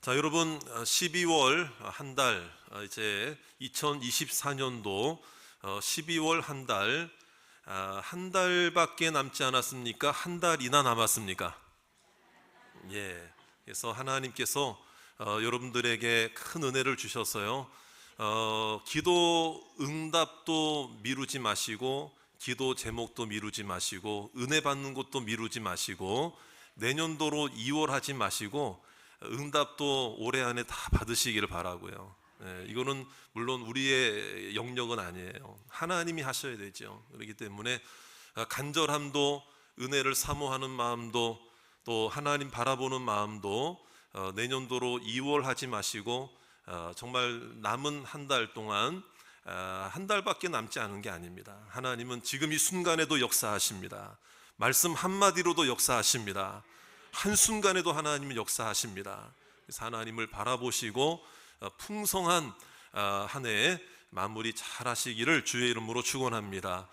자, 여러분, 12월 한 달, 이제 2024년도 12월 한 달밖에 남지 않았습니까? 한 달이나 남았습니까? 예. 그래서 하나님께서 여러분들에게 큰 은혜를 주셨어요. 기도 응답도 미루지 마시고, 기도 제목도 미루지 마시고, 은혜 받는 것도 미루지 마시고, 내년도로 2월 하지 마시고, 응답도 올해 안에 다 받으시기를 바라고요. 이거는 물론 우리의 영역은 아니에요. 하나님이 하셔야 되죠. 그렇기 때문에 간절함도, 은혜를 사모하는 마음도, 또 하나님 바라보는 마음도 내년도로 2월 하지 마시고, 정말 남은 한 달 동안, 한 달밖에 남지 않은 게 아닙니다. 하나님은 지금 이 순간에도 역사하십니다. 말씀 한마디로도 역사하십니다. 한순간에도 하나님은 역사하십니다. 그래서 하나님을 바라보시고 풍성한 한 해 마무리 잘 하시기를 주의 이름으로 축원합니다.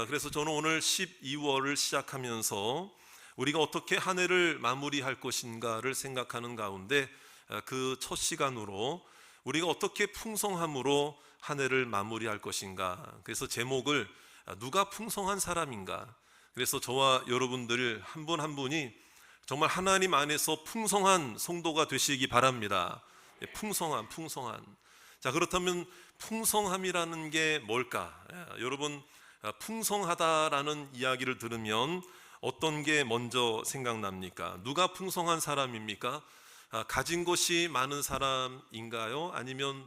그래서 저는 오늘 12월을 시작하면서 우리가 어떻게 한 해를 마무리할 것인가를 생각하는 가운데, 그 첫 시간으로 우리가 어떻게 풍성함으로 한 해를 마무리할 것인가, 그래서 제목을 누가 풍성한 사람인가. 그래서 저와 여러분들 한 분 한 분이 정말 하나님 안에서 풍성한 성도가 되시기 바랍니다. 풍성한. 자, 그렇다면 풍성함이라는 게 뭘까? 여러분, 풍성하다라는 이야기를 들으면 어떤 게 먼저 생각납니까? 누가 풍성한 사람입니까? 가진 것이 많은 사람인가요? 아니면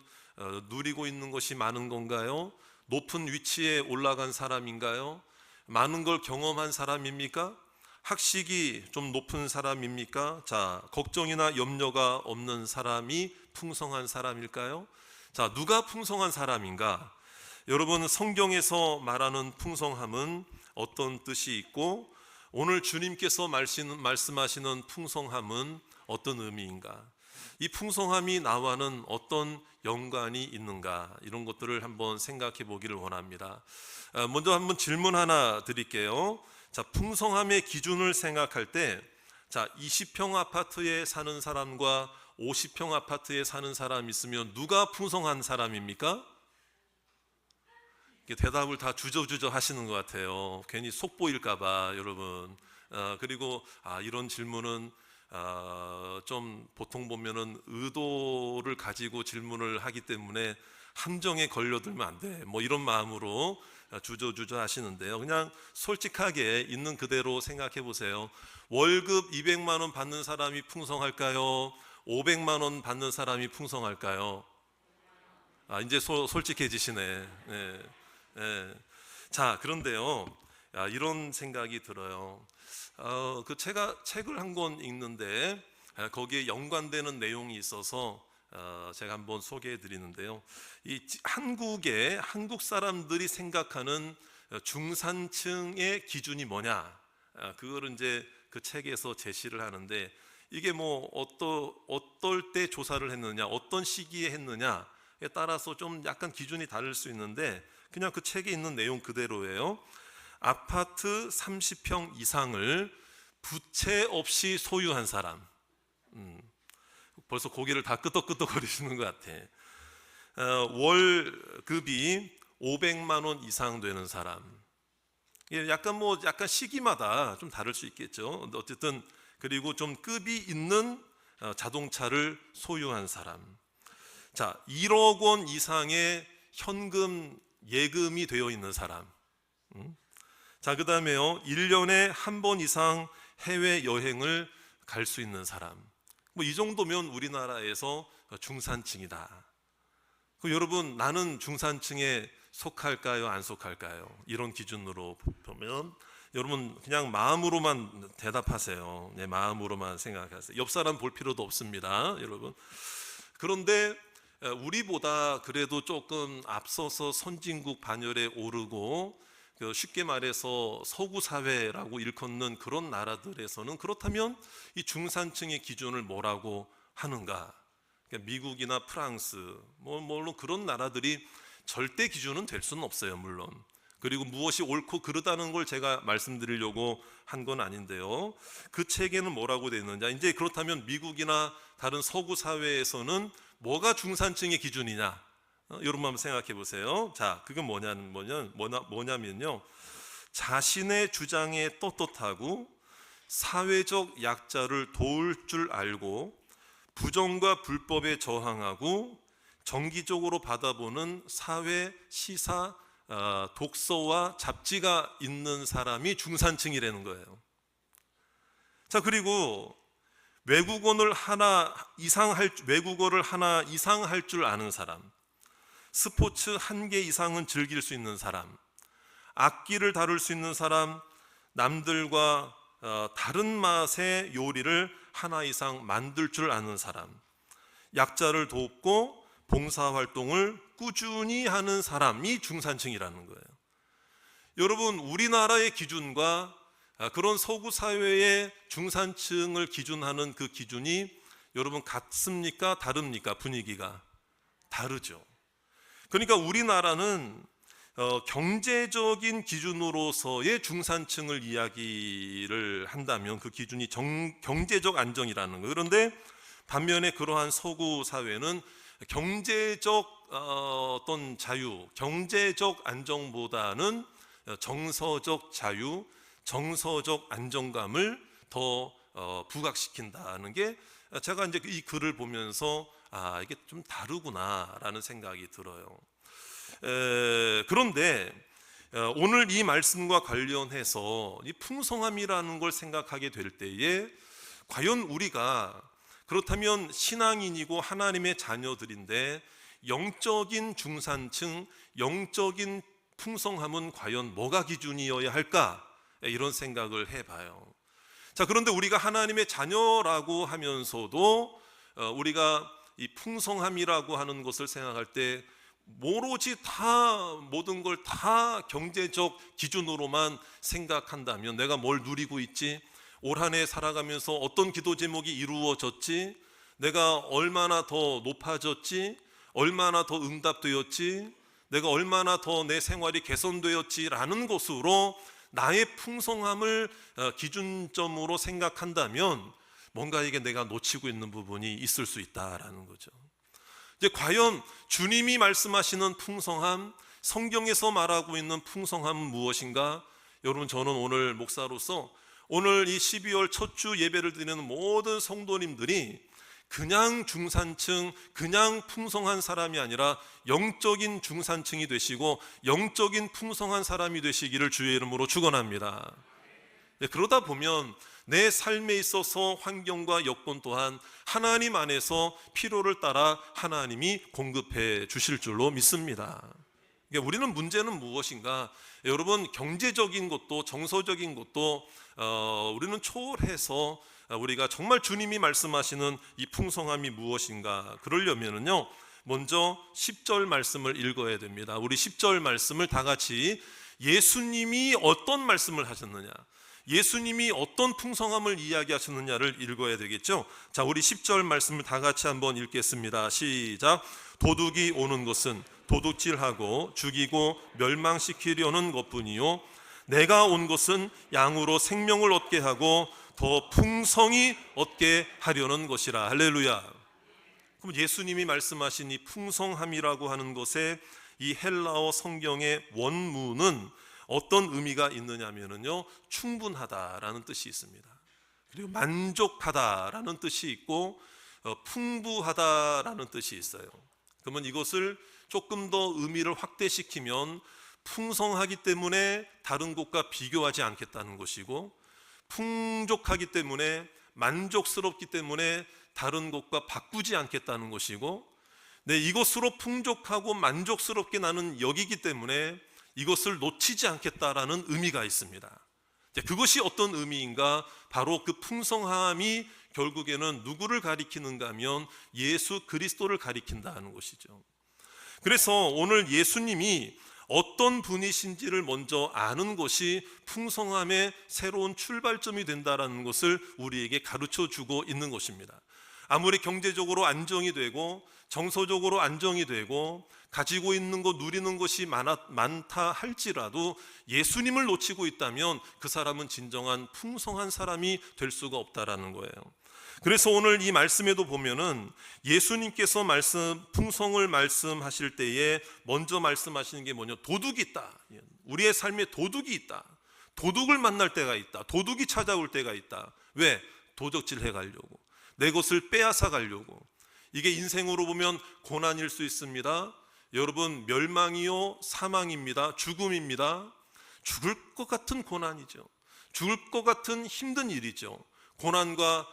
누리고 있는 것이 많은 건가요? 높은 위치에 올라간 사람인가요? 많은 걸 경험한 사람입니까? 학식이 좀 높은 사람입니까? 자, 걱정이나 염려가 없는 사람이 풍성한 사람일까요? 자, 누가 풍성한 사람인가? 여러분, 성경에서 말하는 풍성함은 어떤 뜻이 있고, 오늘 주님께서 말씀하시는 풍성함은 어떤 의미인가? 이 풍성함이 나와는 어떤 연관이 있는가? 이런 것들을 한번 생각해 보기를 원합니다. 먼저 한번 질문 하나 드릴게요. 자, 풍성함의 기준을 생각할 때, 자, 20평 아파트에 사는 사람과 50평 아파트에 사는 사람이 있으면 누가 풍성한 사람입니까? 대답을 다 주저주저 하시는 것 같아요. 괜히 속 보일까봐, 여러분. 그리고 이런 질문은 좀 보통 보면은 의도를 가지고 질문을 하기 때문에 함정에 걸려들면 안 돼, 뭐 이런 마음으로 주저주저 하시는데요. 그냥 솔직하게 있는 그대로 생각해 보세요. 월급 200만 원 받는 사람이 풍성할까요? 500만 원 받는 사람이 풍성할까요? 이제 솔직해지시네. 네. 네. 자, 그런데요, 이런 생각이 들어요. 제가 책을 한 권 읽는데 거기에 연관되는 내용이 있어서 제가 한번 소개해 드리는데요. 이 한국 사람들이 생각하는 중산층의 기준이 뭐냐? 그거를 이제 그 책에서 제시를 하는데, 이게 뭐 어떨 때 조사를 했느냐, 어떤 시기에 했느냐에 따라서 좀 약간 기준이 다를 수 있는데, 그냥 그 책에 있는 내용 그대로예요. 아파트 30평 이상을 부채 없이 소유한 사람. 벌써 고개를 다 끄덕끄덕거리시는 것 같아. 월급이 500만 원 이상 되는 사람. 약간 시기마다 좀 다를 수 있겠죠. 어쨌든, 그리고 좀 급이 있는 자동차를 소유한 사람. 자, 1억 원 이상의 현금 예금이 되어 있는 사람. 자, 그 다음에요, 1년에 한 번 이상 해외 여행을 갈 수 있는 사람. 뭐 이 정도면 우리나라에서 중산층이다. 여러분, 나는 중산층에 속할까요, 안 속할까요? 이런 기준으로 보면 여러분 그냥 마음으로만 대답하세요. 네, 마음으로만 생각하세요. 옆 사람 볼 필요도 없습니다, 여러분. 그런데 우리보다 그래도 조금 앞서서 선진국 반열에 오르고, 쉽게 말해서 서구 사회라고 일컫는 그런 나라들에서는, 그렇다면 이 중산층의 기준을 뭐라고 하는가? 그러니까 미국이나 프랑스, 물론 그런 나라들이 절대 기준은 될 수는 없어요, 물론. 그리고 무엇이 옳고 그르다는 걸 제가 말씀드리려고 한 건 아닌데요. 그 책에는 뭐라고 되어 있느냐, 이제 그렇다면 미국이나 다른 서구 사회에서는 뭐가 중산층의 기준이냐, 여러분 한번 생각해 보세요. 자, 그건 뭐냐면요, 자신의 주장에 떳떳하고 사회적 약자를 도울 줄 알고 부정과 불법에 저항하고 정기적으로 받아보는 사회, 시사, 독서와 잡지가 있는 사람이 중산층이라는 거예요. 자, 그리고 외국어를 하나 이상 할 줄 아는 사람, 스포츠 한 개 이상은 즐길 수 있는 사람, 악기를 다룰 수 있는 사람, 남들과 다른 맛의 요리를 하나 이상 만들 줄 아는 사람, 약자를 돕고 봉사활동을 꾸준히 하는 사람이 중산층이라는 거예요. 여러분, 우리나라의 기준과 그런 서구 사회의 중산층을 기준하는 그 기준이 여러분 같습니까? 다릅니까? 분위기가 다르죠. 그러니까 우리나라는 경제적인 기준으로서의 중산층을 이야기를 한다면 그 기준이 경제적 안정이라는 거예요. 그런데 반면에 그러한 서구 사회는 경제적 어떤 자유, 경제적 안정보다는 정서적 자유, 정서적 안정감을 더 부각시킨다는 게, 제가 이제 이 글을 보면서 이게 좀 다르구나라는 생각이 들어요. 그런데 오늘 이 말씀과 관련해서 이 풍성함이라는 걸 생각하게 될 때에 과연 우리가 그렇다면 신앙인이고 하나님의 자녀들인데 영적인 중산층, 영적인 풍성함은 과연 뭐가 기준이어야 할까? 이런 생각을 해봐요. 자, 그런데 우리가 하나님의 자녀라고 하면서도 우리가 이 풍성함이라고 하는 것을 생각할 때 오로지 모든 걸 다 경제적 기준으로만 생각한다면, 내가 뭘 누리고 있지? 올 한 해 살아가면서 어떤 기도 제목이 이루어졌지? 내가 얼마나 더 높아졌지? 얼마나 더 응답되었지? 내가 얼마나 더 내 생활이 개선되었지라는 것으로 나의 풍성함을 기준점으로 생각한다면 뭔가 이게 내가 놓치고 있는 부분이 있을 수 있다라는 거죠. 이제 과연 주님이 말씀하시는 풍성함, 성경에서 말하고 있는 풍성함은 무엇인가? 여러분, 저는 오늘 목사로서 오늘 이 12월 첫 주 예배를 드리는 모든 성도님들이 그냥 중산층, 그냥 풍성한 사람이 아니라 영적인 중산층이 되시고 영적인 풍성한 사람이 되시기를 주의 이름으로 축원합니다. 그러다 보면 내 삶에 있어서 환경과 여건 또한 하나님 안에서 필요를 따라 하나님이 공급해 주실 줄로 믿습니다. 그러니까 우리는 문제는 무엇인가? 여러분, 경제적인 것도 정서적인 것도 우리는 초월해서 우리가 정말 주님이 말씀하시는 이 풍성함이 무엇인가? 그러려면요, 먼저 10절 말씀을 읽어야 됩니다. 우리 10절 말씀을 다 같이 예수님이 어떤 말씀을 하셨느냐, 예수님이 어떤 풍성함을 이야기하셨느냐를 읽어야 되겠죠. 자, 우리 10절 말씀을 다 같이 한번 읽겠습니다. 시작. 도둑이 오는 것은 도둑질하고 죽이고 멸망시키려는 것뿐이요, 내가 온 것은 양으로 생명을 얻게 하고 더 풍성히 얻게 하려는 것이라. 할렐루야. 그럼 예수님이 말씀하신 이 풍성함이라고 하는 것에 이 헬라어 성경의 원문은 어떤 의미가 있느냐면요, 충분하다라는 뜻이 있습니다. 그리고 만족하다라는 뜻이 있고 풍부하다라는 뜻이 있어요. 그러면 이것을 조금 더 의미를 확대시키면 풍성하기 때문에 다른 곳과 비교하지 않겠다는 것이고, 풍족하기 때문에 만족스럽기 때문에 다른 곳과 바꾸지 않겠다는 것이고, 이것으로 풍족하고 만족스럽게 나는 여기기 때문에 이것을 놓치지 않겠다라는 의미가 있습니다. 그것이 어떤 의미인가? 바로 그 풍성함이 결국에는 누구를 가리키는가 하면 예수 그리스도를 가리킨다는 것이죠. 그래서 오늘 예수님이 어떤 분이신지를 먼저 아는 것이 풍성함의 새로운 출발점이 된다는 것을 우리에게 가르쳐 주고 있는 것입니다. 아무리 경제적으로 안정이 되고 정서적으로 안정이 되고 가지고 있는 것, 누리는 것이 많다 할지라도 예수님을 놓치고 있다면 그 사람은 진정한 풍성한 사람이 될 수가 없다라는 거예요. 그래서 오늘 이 말씀에도 보면은 예수님께서 풍성을 말씀하실 때에 먼저 말씀하시는 게 뭐냐? 도둑이 있다. 우리의 삶에 도둑이 있다. 도둑을 만날 때가 있다. 도둑이 찾아올 때가 있다. 왜? 도적질 해가려고, 내 것을 빼앗아 가려고. 이게 인생으로 보면 고난일 수 있습니다. 여러분, 멸망이요 사망입니다. 죽음입니다. 죽을 것 같은 고난이죠. 죽을 것 같은 힘든 일이죠. 고난과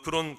그런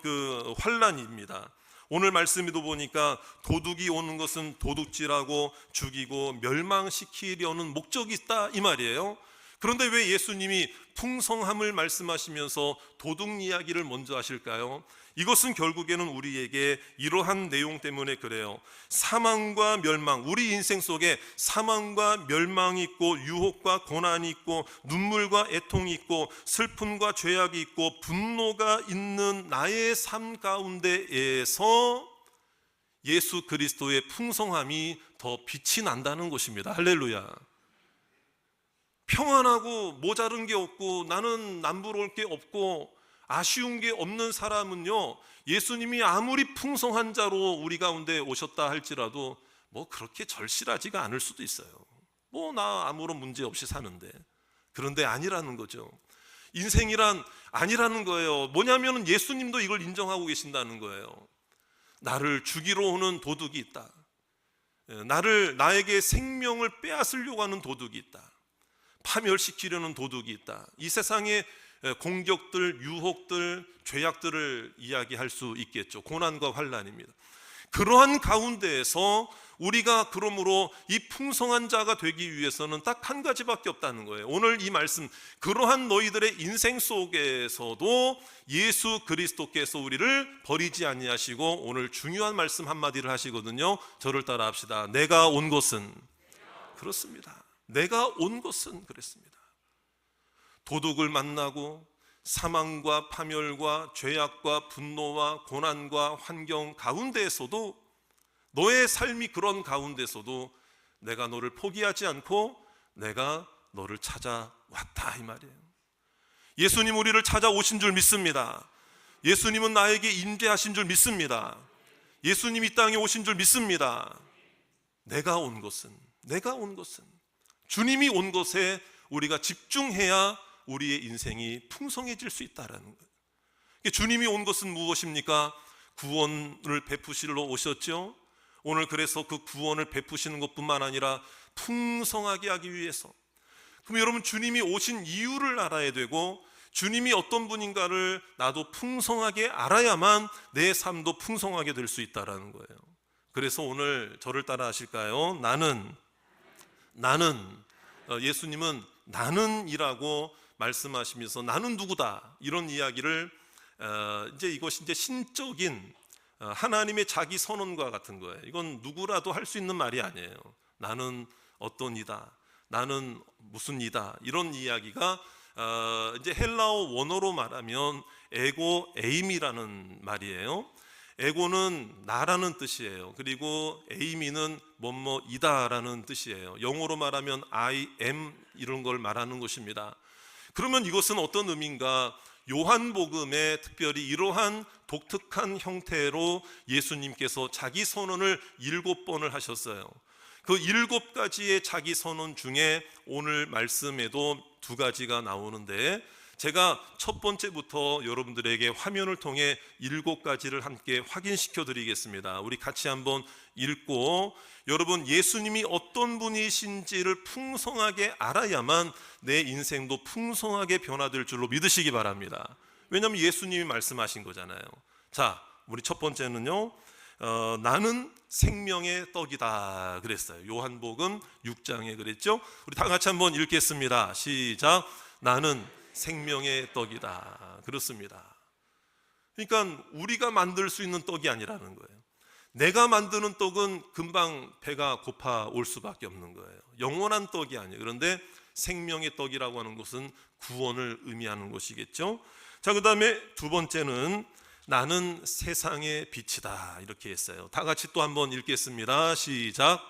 환난입니다. 오늘 말씀에도 보니까 도둑이 오는 것은 도둑질하고 죽이고 멸망시키려는 목적이 있다 이 말이에요. 그런데 왜 예수님이 풍성함을 말씀하시면서 도둑 이야기를 먼저 하실까요? 이것은 결국에는 우리에게 이러한 내용 때문에 그래요. 사망과 멸망, 우리 인생 속에 사망과 멸망이 있고 유혹과 고난이 있고 눈물과 애통이 있고 슬픔과 죄악이 있고 분노가 있는 나의 삶 가운데에서 예수 그리스도의 풍성함이 더 빛이 난다는 것입니다. 할렐루야. 평안하고 모자른 게 없고 나는 남부러울 게 없고 아쉬운 게 없는 사람은요, 예수님이 아무리 풍성한 자로 우리 가운데 오셨다 할지라도 뭐 그렇게 절실하지가 않을 수도 있어요. 뭐 나 아무런 문제 없이 사는데. 그런데 아니라는 거죠. 인생이란 아니라는 거예요. 뭐냐면 예수님도 이걸 인정하고 계신다는 거예요. 나를 죽이러 오는 도둑이 있다. 나에게 생명을 빼앗으려고 하는 도둑이 있다. 파멸시키려는 도둑이 있다. 이 세상의 공격들, 유혹들, 죄악들을 이야기할 수 있겠죠. 고난과 환난입니다. 그러한 가운데에서 우리가 그러므로 이 풍성한 자가 되기 위해서는 딱 한 가지밖에 없다는 거예요. 오늘 이 말씀, 그러한 너희들의 인생 속에서도 예수 그리스도께서 우리를 버리지 아니하시고, 오늘 중요한 말씀 한마디를 하시거든요. 저를 따라 합시다. 내가 온 것은, 그렇습니다. 내가 온 것은 그랬습니다. 도둑을 만나고 사망과 파멸과 죄악과 분노와 고난과 환경 가운데에서도, 너의 삶이 그런 가운데서도 내가 너를 포기하지 않고 내가 너를 찾아왔다 이 말이에요. 예수님 우리를 찾아오신 줄 믿습니다. 예수님은 나에게 임재하신 줄 믿습니다. 예수님 이 땅에 오신 줄 믿습니다. 내가 온 것은 주님이 온 것에 우리가 집중해야 우리의 인생이 풍성해질 수 있다라는 거예요. 주님이 온 것은 무엇입니까? 구원을 베푸시러 오셨죠. 오늘 그래서 그 구원을 베푸시는 것뿐만 아니라 풍성하게 하기 위해서. 그럼 여러분, 주님이 오신 이유를 알아야 되고, 주님이 어떤 분인가를 나도 풍성하게 알아야만 내 삶도 풍성하게 될 수 있다라는 거예요. 그래서 오늘 저를 따라 하실까요? 예수님은 나는이라고 말씀하시면서 나는 누구다, 이런 이야기를 이것이 신적인 하나님의 자기 선언과 같은 거예요. 이건 누구라도 할 수 있는 말이 아니에요. 나는 어떤 이다, 나는 무슨 이다, 이런 이야기가 헬라어 원어로 말하면 에고 에임이라는 말이에요. 에고는 나라는 뜻이에요. 그리고 에이미는 뭐뭐이다라는 뜻이에요. 영어로 말하면 I am, 이런 걸 말하는 것입니다. 그러면 이것은 어떤 의미인가? 요한복음에 특별히 이러한 독특한 형태로 예수님께서 자기 선언을 7번을 하셨어요. 그 7가지의 자기 선언 중에 오늘 말씀에도 2가지가 나오는데, 제가 첫 번째부터 여러분들에게 화면을 통해 7가지를 함께 확인시켜 드리겠습니다. 우리 같이 한번 읽고, 여러분, 예수님이 어떤 분이신지를 풍성하게 알아야만 내 인생도 풍성하게 변화될 줄로 믿으시기 바랍니다. 왜냐하면 예수님이 말씀하신 거잖아요. 자, 우리 첫 번째는요, 나는 생명의 떡이다 그랬어요. 요한복음 6장에 그랬죠. 우리 다 같이 한번 읽겠습니다. 시작. 나는 생명의 떡이다. 그렇습니다. 그러니까 우리가 만들 수 있는 떡이 아니라는 거예요. 내가 만드는 떡은 금방 배가 고파 올 수밖에 없는 거예요. 영원한 떡이 아니에요. 그런데 생명의 떡이라고 하는 것은 구원을 의미하는 것이겠죠. 자, 그 다음에 2번째는 나는 세상의 빛이다 이렇게 했어요. 다 같이 또 한번 읽겠습니다. 시작.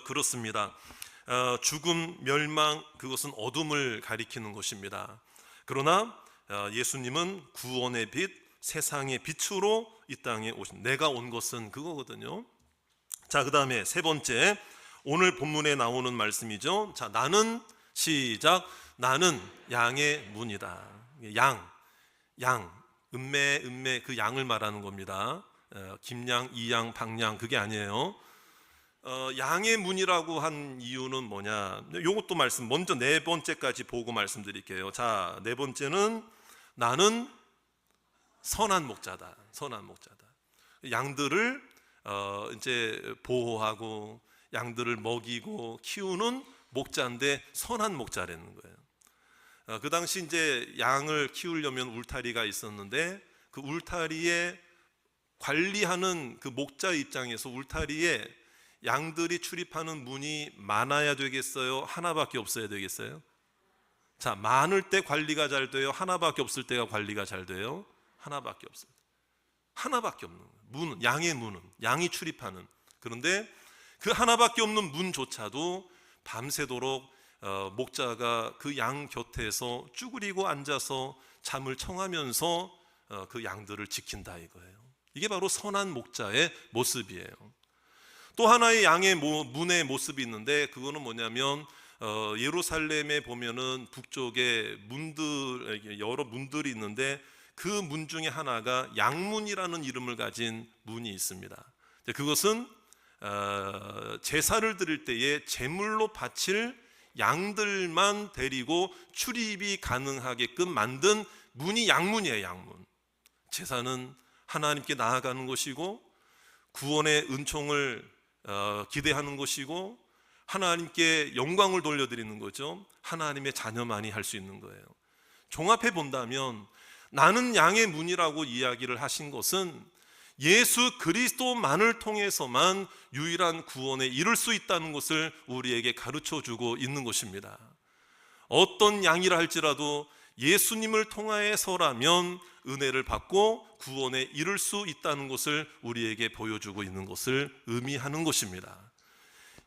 그렇습니다. 죽음, 멸망, 그것은 어둠을 가리키는 것입니다. 그러나 예수님은 구원의 빛, 세상의 빛으로 이 땅에 오신, 내가 온 것은 그거거든요. 자, 그 다음에 세 번째, 오늘 본문에 나오는 말씀이죠. 자, 나는, 시작. 나는 양의 문이다. 양, 음매 그 양을 말하는 겁니다. 김양, 이양, 방양 그게 아니에요. 양의 문이라고 한 이유는 뭐냐? 요것도 말씀, 먼저 네 번째까지 보고 말씀드릴게요. 자, 네 번째는 나는 선한 목자다. 선한 목자다. 양들을 이제 보호하고 양들을 먹이고 키우는 목자인데 선한 목자라는 거예요. 그 당시 이제 양을 키우려면 울타리가 있었는데 그 울타리에 관리하는 그 목자 입장에서 울타리에 양들이 출입하는 문이 많아야 되겠어요? 하나밖에 없어야 되겠어요? 자, 많을 때 관리가 잘 돼요? 하나밖에 없을 때가 관리가 잘 돼요? 하나밖에 없어요. 하나밖에 없는 거예요. 문은, 양의 문은, 양이 출입하는. 그런데 그 하나밖에 없는 문조차도 밤새도록 목자가 그 양 곁에서 쭈그리고 앉아서 잠을 청하면서 그 양들을 지킨다 이거예요. 이게 바로 선한 목자의 모습이에요. 또 하나의 양의 문의 모습이 있는데 그거는 뭐냐면 예루살렘에 보면은 북쪽에 문들, 여러 문들이 있는데 그 문 중에 하나가 양문이라는 이름을 가진 문이 있습니다. 그것은 제사를 드릴 때에 제물로 바칠 양들만 데리고 출입이 가능하게끔 만든 문이 양문이에요. 양문. 제사는 하나님께 나아가는 것이고 구원의 은총을 기대하는 것이고 하나님께 영광을 돌려드리는 거죠. 하나님의 자녀만이 할 수 있는 거예요. 종합해 본다면 나는 양의 문이라고 이야기를 하신 것은 예수 그리스도만을 통해서만 유일한 구원에 이를 수 있다는 것을 우리에게 가르쳐주고 있는 것입니다. 어떤 양이라 할지라도 예수님을 통하여서라면 은혜를 받고 구원에 이를 수 있다는 것을 우리에게 보여주고 있는 것을 의미하는 것입니다.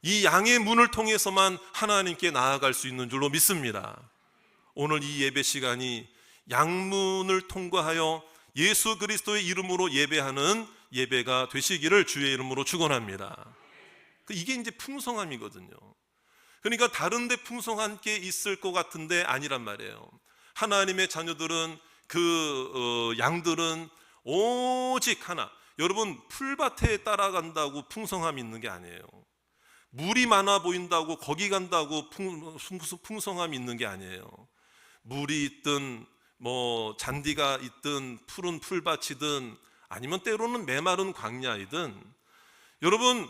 이 양의 문을 통해서만 하나님께 나아갈 수 있는 줄로 믿습니다. 오늘 이 예배 시간이 양문을 통과하여 예수 그리스도의 이름으로 예배하는 예배가 되시기를 주의 이름으로 축원합니다. 이게 이제 풍성함이거든요. 그러니까 다른 데 풍성한 게 있을 것 같은데 아니란 말이에요. 하나님의 자녀들은 그 양들은 오직 하나. 여러분, 풀밭에 따라간다고 풍성함이 있는 게 아니에요. 물이 많아 보인다고 거기 간다고 풍성함이 있는 게 아니에요. 물이 있든 뭐 잔디가 있든 푸른 풀밭이든 아니면 때로는 메마른 광야이든, 여러분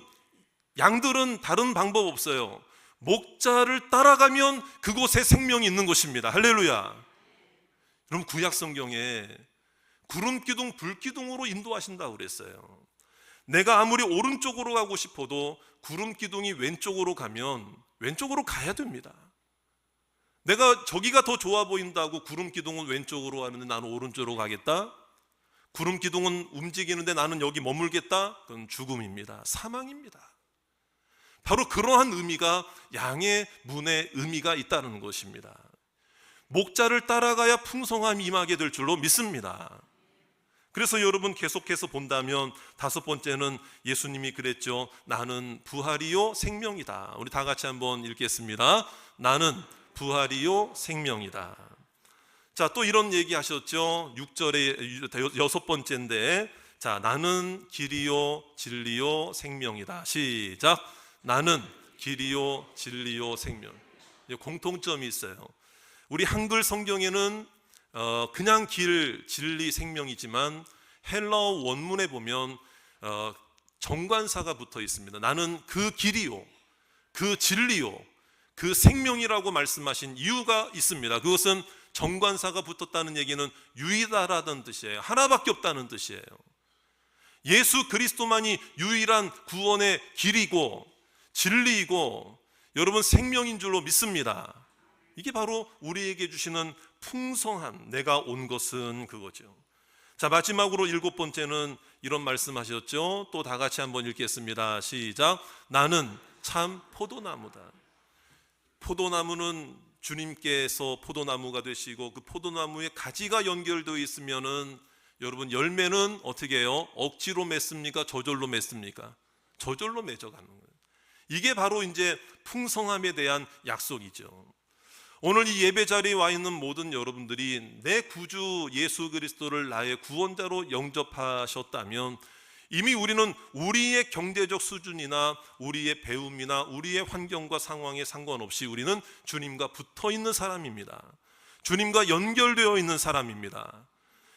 양들은 다른 방법 없어요. 목자를 따라가면 그곳에 생명이 있는 것입니다. 할렐루야. 여러분 구약 성경에 구름 기둥 불 기둥으로 인도하신다고 그랬어요. 내가 아무리 오른쪽으로 가고 싶어도 구름 기둥이 왼쪽으로 가면 왼쪽으로 가야 됩니다. 내가 저기가 더 좋아 보인다고 구름 기둥은 왼쪽으로 가는데 나는 오른쪽으로 가겠다? 구름 기둥은 움직이는데 나는 여기 머물겠다? 그건 죽음입니다. 사망입니다. 바로 그러한 의미가 양의 문의 의미가 있다는 것입니다. 목자를 따라가야 풍성함이 임하게 될 줄로 믿습니다. 그래서 여러분 계속해서 본다면 다섯 번째는 예수님이 그랬죠. 나는 부활이요 생명이다. 우리 다 같이 한번 읽겠습니다. 나는 부활이요 생명이다. 자, 또 이런 얘기 하셨죠. 6절에 여섯 번째인데, 자, 나는 길이요 진리요 생명이다. 시작. 나는 길이요 진리요 생명. 공통점이 있어요. 우리 한글 성경에는 그냥 길, 진리, 생명이지만 헬라어 원문에 보면 정관사가 붙어 있습니다. 나는 그 길이요, 그 진리요, 그 생명이라고 말씀하신 이유가 있습니다. 그것은 정관사가 붙었다는 얘기는 유일하다는 뜻이에요. 하나밖에 없다는 뜻이에요. 예수 그리스도만이 유일한 구원의 길이고 진리이고 여러분 생명인 줄로 믿습니다. 이게 바로 우리에게 주시는 풍성한 내가 온 것은 그거죠. 자, 마지막으로 7번째는 이런 말씀하셨죠. 또 다 같이 한번 읽겠습니다. 시작. 나는 참 포도나무다. 포도나무는 주님께서 포도나무가 되시고 그 포도나무에 가지가 연결되어 있으면은 여러분 열매는 어떻게 해요? 억지로 맺습니까? 저절로 맺습니까? 저절로 맺어가는 거예요. 이게 바로 이제 풍성함에 대한 약속이죠. 오늘 이 예배 자리에 와 있는 모든 여러분들이 내 구주 예수 그리스도를 나의 구원자로 영접하셨다면 이미 우리는 우리의 경제적 수준이나 우리의 배움이나 우리의 환경과 상황에 상관없이 우리는 주님과 붙어 있는 사람입니다. 주님과 연결되어 있는 사람입니다.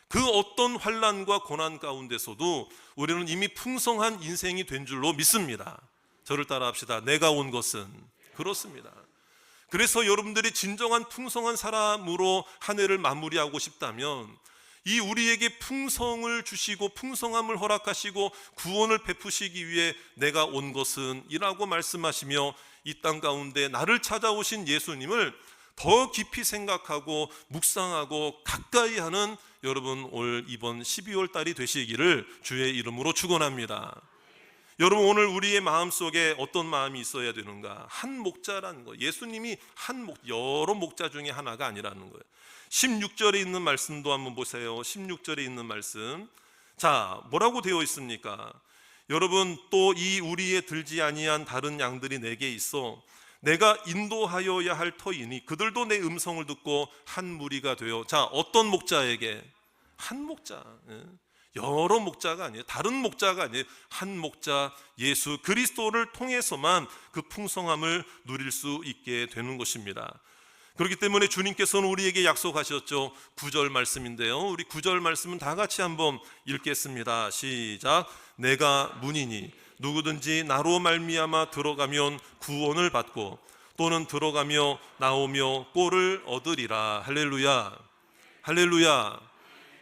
그 어떤 환난과 고난 가운데서도 우리는 이미 풍성한 인생이 된 줄로 믿습니다. 저를 따라합시다. 내가 온 것은 그렇습니다. 그래서 여러분들이 진정한 풍성한 사람으로 한 해를 마무리하고 싶다면 이 우리에게 풍성을 주시고 풍성함을 허락하시고 구원을 베푸시기 위해 내가 온 것은 이라고 말씀하시며 이 땅 가운데 나를 찾아오신 예수님을 더 깊이 생각하고 묵상하고 가까이 하는 여러분 올 이번 12월 달이 되시기를 주의 이름으로 축원합니다. 여러분 오늘 우리의 마음속에 어떤 마음이 있어야 되는가? 한 목자라는 거. 예수님이 여러 목자 중에 하나가 아니라는 거예요. 16절에 있는 말씀도 한번 보세요. 16절에 있는 말씀. 자, 뭐라고 되어 있습니까? 여러분 또 이 우리에 들지 아니한 다른 양들이 내게 있어 내가 인도하여야 할 터이니 그들도 내 음성을 듣고 한 무리가 되어. 자, 어떤 목자에게? 한 목자. 여러 목자가 아니에요. 다른 목자가 아니에요. 한 목자 예수 그리스도를 통해서만 그 풍성함을 누릴 수 있게 되는 것입니다. 그렇기 때문에 주님께서는 우리에게 약속하셨죠. 9절 말씀인데요. 우리 9절 말씀은 다 같이 한번 읽겠습니다. 시작. 내가 문이니 누구든지 나로 말미암아 들어가면 구원을 받고 또는 들어가며 나오며 꼴을 얻으리라. 할렐루야. 할렐루야.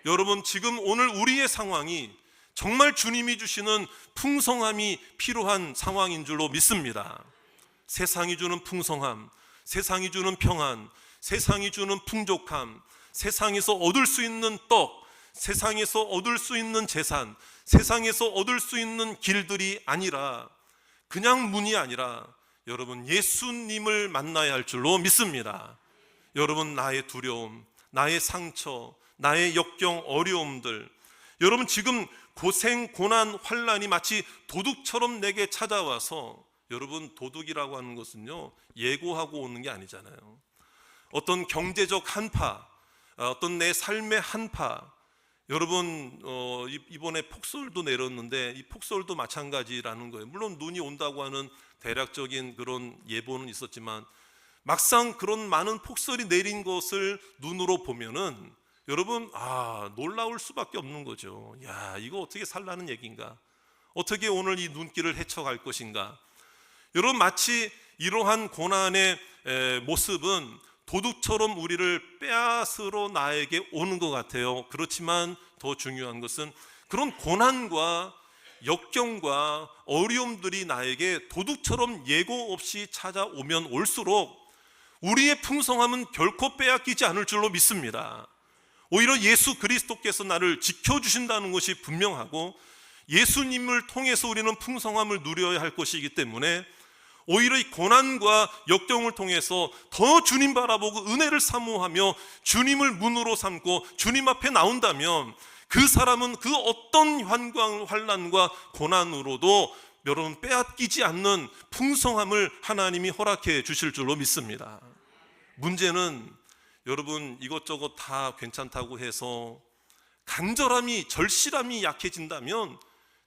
여러분 지금 오늘 우리의 상황이 정말 주님이 주시는 풍성함이 필요한 상황인 줄로 믿습니다. 세상이 주는 풍성함, 세상이 주는 평안, 세상이 주는 풍족함, 세상에서 얻을 수 있는 떡, 세상에서 얻을 수 있는 재산, 세상에서 얻을 수 있는 길들이 아니라 그냥 문이 아니라 여러분 예수님을 만나야 할 줄로 믿습니다. 여러분 나의 두려움, 나의 상처, 나의 역경 어려움들, 여러분 지금 고생 고난 환난이 마치 도둑처럼 내게 찾아와서, 여러분 도둑이라고 하는 것은요 예고하고 오는 게 아니잖아요. 어떤 경제적 한파, 어떤 내 삶의 한파, 여러분 이번에 폭설도 내렸는데 이 폭설도 마찬가지라는 거예요. 물론 눈이 온다고 하는 대략적인 그런 예보는 있었지만 막상 그런 많은 폭설이 내린 것을 눈으로 보면은 여러분 놀라울 수밖에 없는 거죠. 야, 이거 어떻게 살라는 얘기인가? 어떻게 오늘 이 눈길을 헤쳐갈 것인가? 여러분 마치 이러한 고난의 모습은 도둑처럼 우리를 빼앗으러 나에게 오는 것 같아요. 그렇지만 더 중요한 것은 그런 고난과 역경과 어려움들이 나에게 도둑처럼 예고 없이 찾아오면 올수록 우리의 풍성함은 결코 빼앗기지 않을 줄로 믿습니다. 오히려 예수 그리스도께서 나를 지켜주신다는 것이 분명하고 예수님을 통해서 우리는 풍성함을 누려야 할 것이기 때문에 오히려 이 고난과 역경을 통해서 더 주님 바라보고 은혜를 사모하며 주님을 문으로 삼고 주님 앞에 나온다면 그 사람은 그 어떤 환난과 고난으로도 여러분 빼앗기지 않는 풍성함을 하나님이 허락해 주실 줄로 믿습니다. 문제는 여러분 이것저것 다 괜찮다고 해서 간절함이 절실함이 약해진다면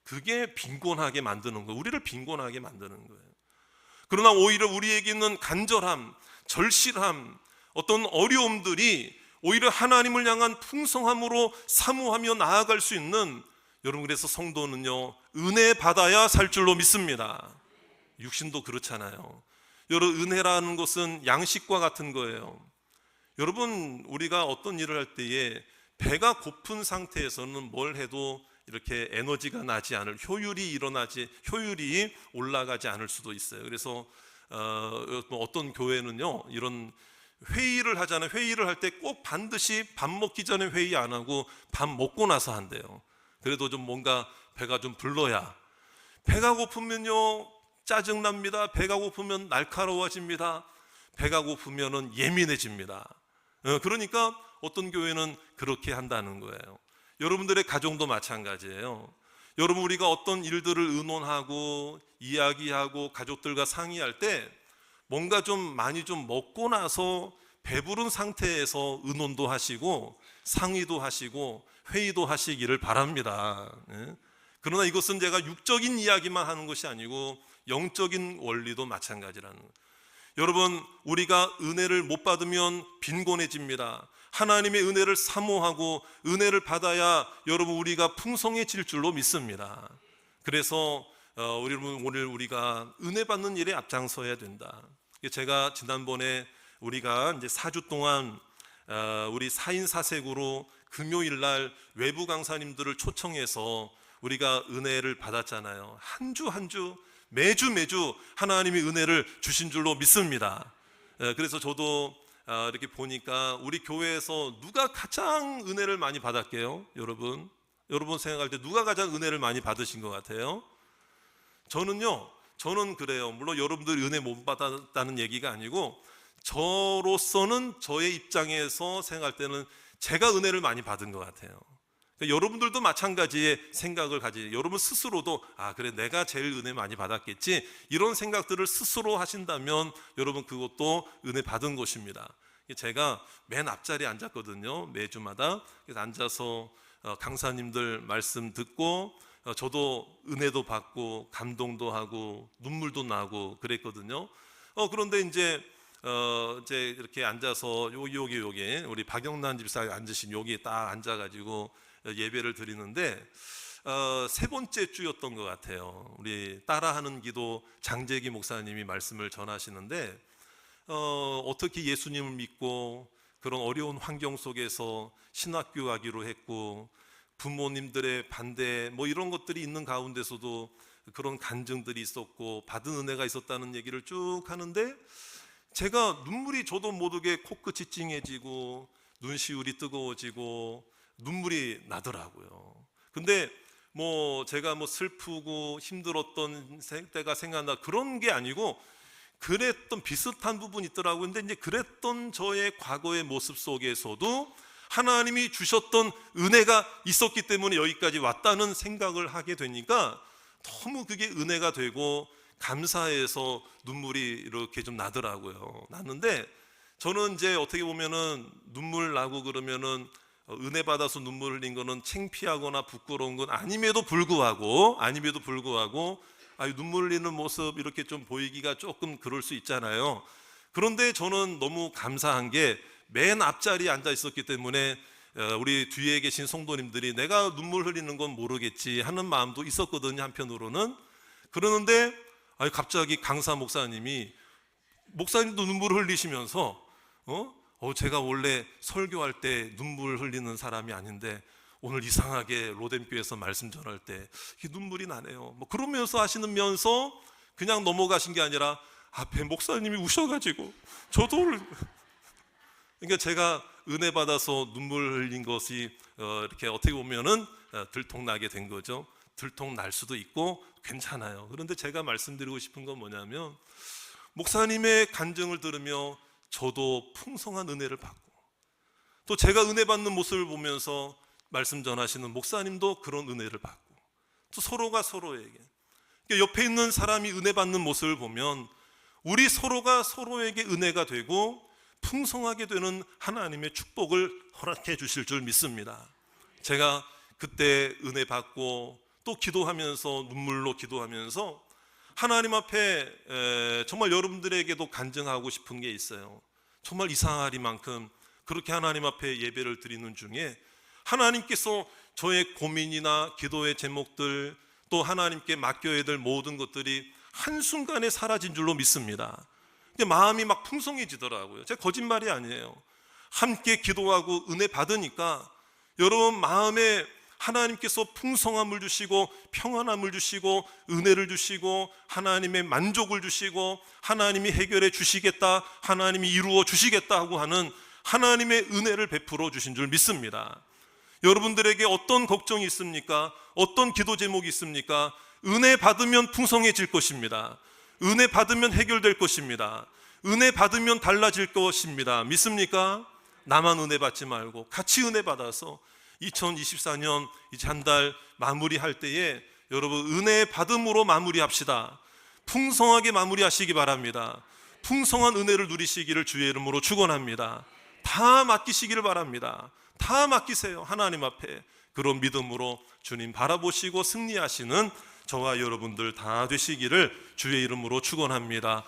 그게 빈곤하게 만드는 거예요. 우리를 빈곤하게 만드는 거예요. 그러나 오히려 우리에게 있는 간절함, 절실함, 어떤 어려움들이 오히려 하나님을 향한 풍성함으로 사모하며 나아갈 수 있는, 여러분 그래서 성도는요 은혜 받아야 살 줄로 믿습니다. 육신도 그렇잖아요. 여러분 은혜라는 것은 양식과 같은 거예요. 여러분 우리가 어떤 일을 할 때에 배가 고픈 상태에서는 뭘 해도 이렇게 에너지가 나지 않을, 효율이 올라가지 않을 수도 있어요. 그래서 어떤 교회는요 이런 회의를 하잖아요. 회의를 할 때 꼭 반드시 밥 먹기 전에 회의 안 하고 밥 먹고 나서 한대요. 그래도 좀 뭔가 배가 좀 불러야. 배가 고프면요 짜증납니다. 배가 고프면 날카로워집니다. 배가 고프면은 예민해집니다. 그러니까 어떤 교회는 그렇게 한다는 거예요. 여러분들의 가정도 마찬가지예요. 여러분, 우리가 어떤 일들을 의논하고 이야기하고 가족들과 상의할 때 뭔가 좀 많이 좀 먹고 나서 배부른 상태에서 의논도 하시고 상의도 하시고 회의도 하시기를 바랍니다. 그러나 이것은 제가 육적인 이야기만 하는 것이 아니고 영적인 원리도 마찬가지라는 거예요. 여러분, 우리가 은혜를 못 받으면 빈곤해집니다. 하나님의 은혜를 사모하고 은혜를 받아야 여러분 우리가 풍성해질 줄로 믿습니다. 그래서 여러분, 오늘 우리가 은혜 받는 일에 앞장서야 된다. 제가 지난번에 우리가 이제 4주 동안 우리 4인 4색으로 금요일 날 외부 강사님들을 초청해서 우리가 은혜를 받았잖아요. 한 주 한 주 매주 하나님이 은혜를 주신 줄로 믿습니다. 그래서 저도 이렇게 보니까 우리 교회에서 누가 가장 은혜를 많이 받았게요? 여러분 생각할 때 누가 가장 은혜를 많이 받으신 것 같아요? 저는 그래요. 물론 여러분들이 은혜 못 받았다는 얘기가 아니고 저로서는 저의 입장에서 생각할 때는 제가 은혜를 많이 받은 것 같아요. 그러니까 여러분들도 마찬가지의 생각을 여러분 스스로도 그래 내가 제일 은혜 많이 받았겠지 이런 생각들을 스스로 하신다면 여러분 그것도 은혜 받은 것입니다. 제가 맨 앞자리에 앉았거든요. 매주마다. 그래서 앉아서 강사님들 말씀 듣고 저도 은혜도 받고 감동도 하고 눈물도 나고 그랬거든요. 그런데 이제 이렇게 앉아서 여기 우리 박영란 집사가 앉으신 여기 딱 앉아가지고 예배를 드리는데 세 번째 주였던 것 같아요. 우리 따라하는 기도 장재기 목사님이 말씀을 전하시는데 어떻게 예수님을 믿고 그런 어려운 환경 속에서 신학교 가기로 했고 부모님들의 반대 이런 것들이 있는 가운데서도 그런 간증들이 있었고 받은 은혜가 있었다는 얘기를 쭉 하는데 제가 눈물이 저도 모르게 코끝이 찡해지고 눈시울이 뜨거워지고 눈물이 나더라고요. 근데 제가 슬프고 힘들었던 때가 생각나 그런 게 아니고 그랬던 비슷한 부분이 있더라고요. 근데 이제 그랬던 저의 과거의 모습 속에서도 하나님이 주셨던 은혜가 있었기 때문에 여기까지 왔다는 생각을 하게 되니까 너무 그게 은혜가 되고 감사해서 눈물이 이렇게 좀 나더라고요. 났는데 저는 이제 어떻게 보면은 눈물 나고 그러면은 은혜 받아서 눈물 흘린 거는 창피하거나 부끄러운 건 아님에도 불구하고 눈물 흘리는 모습 이렇게 좀 보이기가 조금 그럴 수 있잖아요. 그런데 저는 너무 감사한 게 맨 앞자리에 앉아 있었기 때문에 우리 뒤에 계신 성도님들이 내가 눈물 흘리는 건 모르겠지 하는 마음도 있었거든요. 한편으로는. 그러는데 갑자기 강사 목사님도 눈물을 흘리시면서 제가 원래 설교할 때 눈물 흘리는 사람이 아닌데 오늘 이상하게 로뎀교회에서 말씀 전할 때 눈물이 나네요. 그러면서 하시면서 그냥 넘어가신 게 아니라 앞에 목사님이 우셔가지고 저도 그러니까 제가 은혜 받아서 눈물 흘린 것이 이렇게 어떻게 보면은 들통나게 된 거죠. 들통날 수도 있고 괜찮아요. 그런데 제가 말씀드리고 싶은 건 뭐냐면 목사님의 간증을 들으며 저도 풍성한 은혜를 받고 또 제가 은혜 받는 모습을 보면서 말씀 전하시는 목사님도 그런 은혜를 받고 또 서로가 서로에게 그러니까 옆에 있는 사람이 은혜 받는 모습을 보면 우리 서로가 서로에게 은혜가 되고 풍성하게 되는 하나님의 축복을 허락해 주실 줄 믿습니다. 제가 그때 은혜 받고 또 기도하면서 눈물로 기도하면서 하나님 앞에 정말 여러분들에게도 간증하고 싶은 게 있어요. 정말 이상하리만큼 그렇게 하나님 앞에 예배를 드리는 중에 하나님께서 저의 고민이나 기도의 제목들 또 하나님께 맡겨야 될 모든 것들이 한순간에 사라진 줄로 믿습니다. 근데 마음이 막 풍성해지더라고요. 제가 거짓말이 아니에요. 함께 기도하고 은혜 받으니까 여러분 마음에 하나님께서 풍성함을 주시고 평안함을 주시고 은혜를 주시고 하나님의 만족을 주시고 하나님이 해결해 주시겠다, 하나님이 이루어 주시겠다 하고 하는 하나님의 은혜를 베풀어 주신 줄 믿습니다. 여러분들에게 어떤 걱정이 있습니까? 어떤 기도 제목이 있습니까? 은혜 받으면 풍성해질 것입니다. 은혜 받으면 해결될 것입니다. 은혜 받으면 달라질 것입니다. 믿습니까? 나만 은혜 받지 말고 같이 은혜 받아서 2024년 이제 한 달 마무리할 때에 여러분 은혜 받음으로 마무리합시다. 풍성하게 마무리하시기 바랍니다. 풍성한 은혜를 누리시기를 주의 이름으로 축원합니다. 다 맡기시기를 바랍니다. 다 맡기세요. 하나님 앞에. 그런 믿음으로 주님 바라보시고 승리하시는 저와 여러분들 다 되시기를 주의 이름으로 축원합니다.